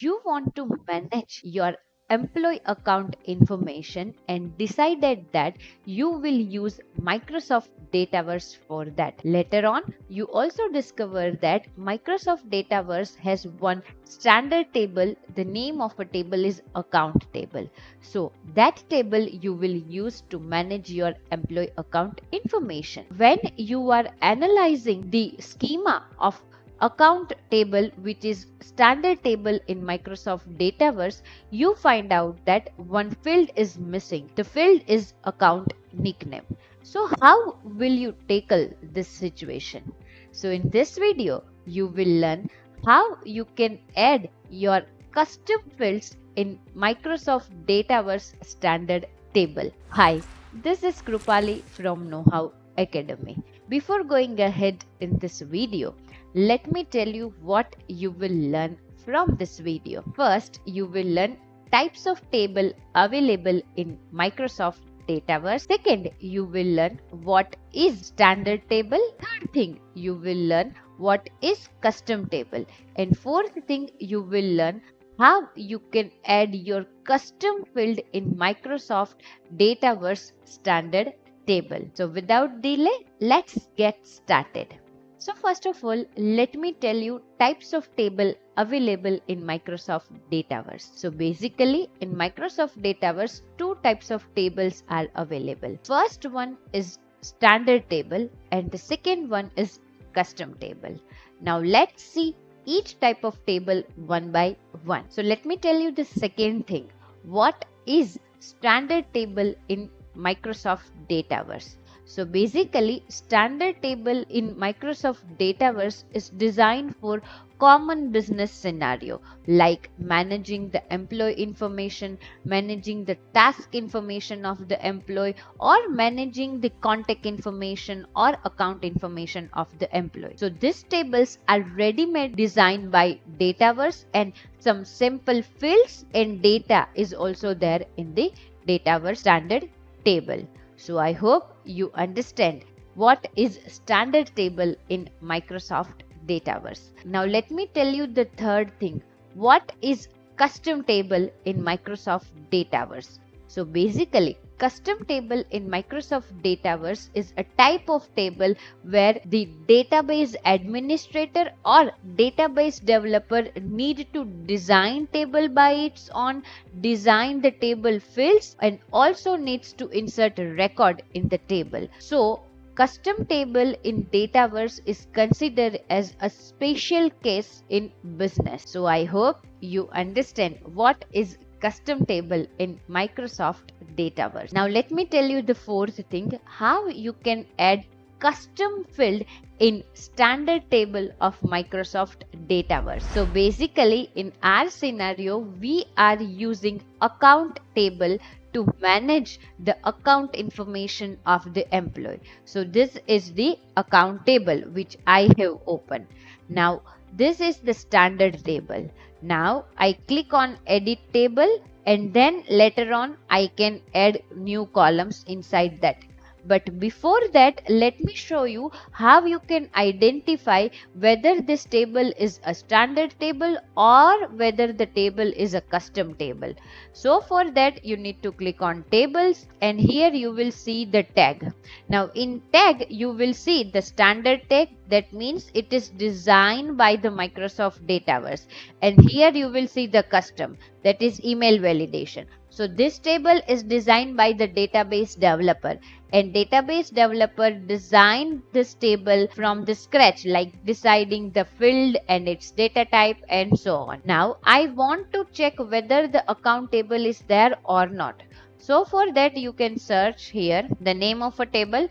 You want to manage your employee account information and decided that you will use Microsoft Dataverse for that. Later on, you also discover that Microsoft Dataverse has one standard table. The name of a table is account table. So that table you will use to manage your employee account information. When you are analyzing the schema of account table, which is standard table in Microsoft Dataverse, you find out that one field is missing. The field is account nickname. So how will you tackle this situation? So in this video, you will learn how you can add your custom fields in Microsoft Dataverse standard table. Hi, this is Krupali from Know How Academy. Before going ahead in this video, let me tell you what you will learn from this video. First, you will learn types of table available in Microsoft Dataverse. Second, you will learn what is standard table. Third thing, you will learn what is custom table. And fourth thing, you will learn how you can add your custom field in Microsoft Dataverse standard table. So without delay, let's get started. So first of all, let me tell you types of table available in Microsoft Dataverse. So basically in Microsoft Dataverse, two types of tables are available. First one is standard table and the second one is custom table. Now let's see each type of table one by one. So let me tell you the second thing. What is standard table in Microsoft Dataverse? So basically, standard table in Microsoft Dataverse is designed for common business scenario like managing the employee information, managing the task information of the employee, or managing the contact information or account information of the employee. So these tables are ready-made designed by Dataverse, and some simple fields and data is also there in the Dataverse standard table. So I hope you understand what is standard table in Microsoft Dataverse. Now let me tell you the third thing. What is custom table in Microsoft Dataverse? So basically, custom table in Microsoft Dataverse is a type of table where the database administrator or database developer need to design table by its own, design the table fields, and also needs to insert a record in the table. So custom table in Dataverse is considered as a special case in business. So I hope you understand what is custom table in Microsoft Dataverse. Now let me tell you the fourth thing, how you can add custom field in standard table of Microsoft Dataverse. So basically in our scenario, we are using account table to manage the account information of the employee. So this is the account table which I have opened. Now this is the standard table. Now I click on edit table and then later on I can add new columns inside that. But before that, let me show you how you can identify whether this table is a standard table or whether the table is a custom table. So for that, you need to click on tables and here you will see the tag. Now in tag, you will see the standard tag. That means it is designed by the Microsoft Dataverse. And here you will see the custom, that is email validation. So this table is designed by the database developer, and database developer designed this table from the scratch, like deciding the field and its data type and so on. Now I want to check whether the account table is there or not. So for that you can search here the name of a table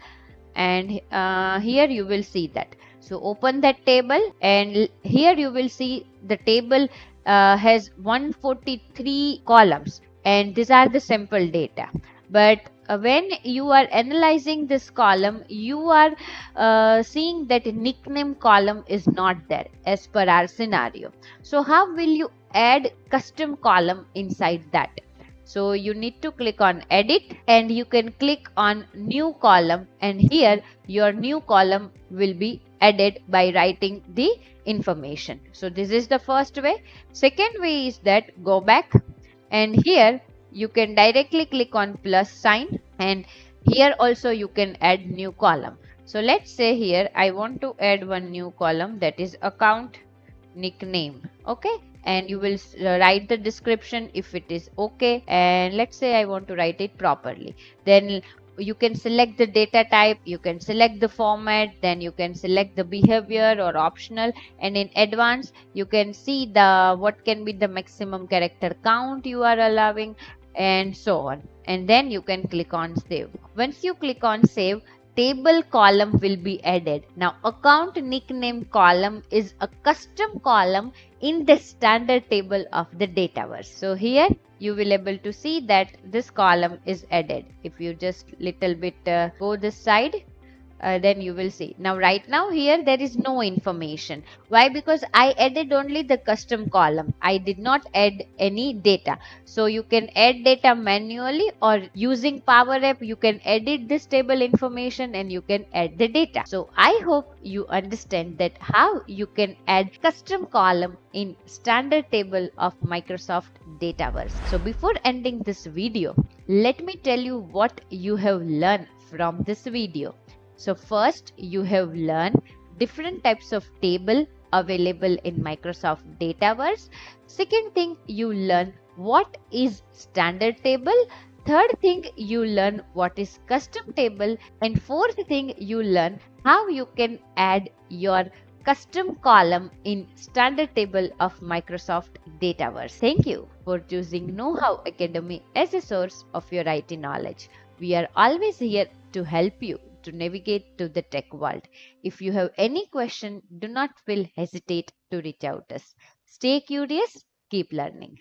and here you will see that. So open that table and here you will see the table has 143 columns. And these are the sample data. But when you are analyzing this column, you are seeing that nickname column is not there as per our scenario. So how will you add custom column inside that? So you need to click on edit and you can click on new column, and here your new column will be added by writing the information. So this is the first way. Second way is that go back, and here you can directly click on plus sign, and here also you can add new column. So let's say here I want to add one new column, that is account nickname. Okay, and you will write the description if it is okay, and let's say I want to write it properly. Then you can select the data type, you can select the format, then you can select the behavior or optional, and in advanced you can see the what can be the maximum character count you are allowing, and so on. And then you can click on save. Once you click on save, table column will be added. Now account nickname column is a custom column in the standard table of the Dataverse. So here you will able to see that this column is added. If you just little bit go this side, then you will see. Now right now here there is no information. Why? Because I added only the custom column. I did not add any data. So you can add data manually, or using PowerApp you can edit this table information and you can add the data. So I hope you understand that how you can add custom column in standard table of Microsoft Dataverse. So before ending this video, let me tell you what you have learned from this video. So first you have learned different types of table available in Microsoft Dataverse. Second thing, you learn what is standard table. Third thing, you learn what is custom table. And fourth thing, you learn how you can add your custom column in standard table of Microsoft Dataverse. Thank you for choosing Know How Academy as a source of your IT knowledge. We are always here to help you to navigate to the tech world. If you have any question, do not feel hesitate to reach out us. Stay curious, keep learning.